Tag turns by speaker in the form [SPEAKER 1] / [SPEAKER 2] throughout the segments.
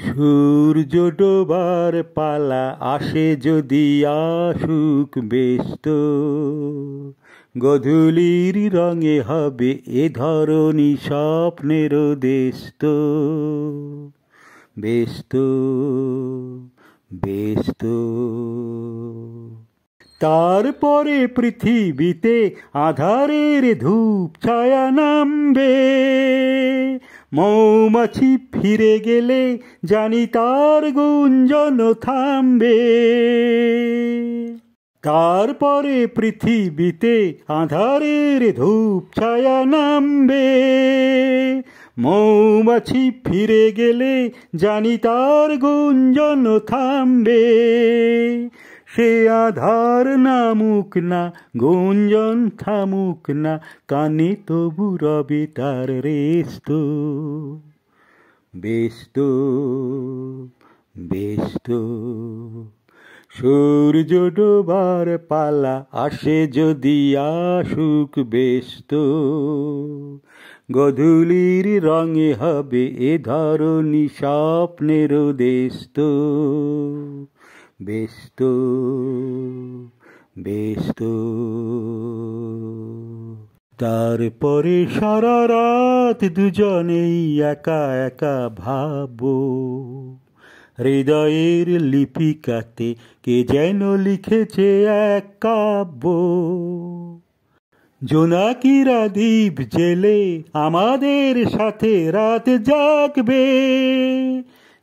[SPEAKER 1] সূর্য ডোবার পালা আসে যদি আসুক ব্যস্ত, গধূলির রঙে হবে এ ধরণী স্বপ্নের দেশত। ব্যস্ত ব্যস্ত তারপরে পৃথিবীতে আধারের ধূপ ছায়া নামবে, মৌমাছি ফিরে গেলে জানি তার গুঞ্জন থামবে। তারপরে পৃথিবীতে আঁধারের ধূপ ছায়া নামবে, মৌমাছি ফিরে গেলে জানি তার গুঞ্জন থামবে। সে আধার নামুক না, গুঞ্জন থামুক না, কানে তবু রবে তার রেস্ত। ব্যস্ত ব্যস্ত সূর্য ডোবার পালা আসে যদি আসুক ব্যস্ত, গধূলির রঙে হবে এ ধরণী স্বপ্নের দেশত। ব্যস্ত ব্যস্ত তারপরে সারা রাত দুজনেই একা একা ভাববো, হৃদয়ের লিপিকাতে কে যেন লিখেছে এক কাব্য। জোনাকিরা দ্বীপ জেলে আমাদের সাথে রাত জাগবে,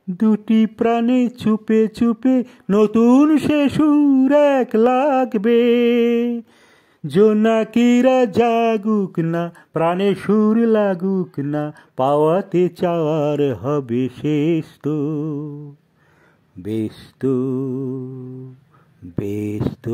[SPEAKER 1] দুটি প্রাণে চুপে চুপে নতুন সে সুর এক লাগবে। জোনাকিরা জাগুক না, প্রাণে সুর লাগুক না, পাওয়াতে চাওয়ার হবে শেষ তো। ব্যস্ত ব্যস্ত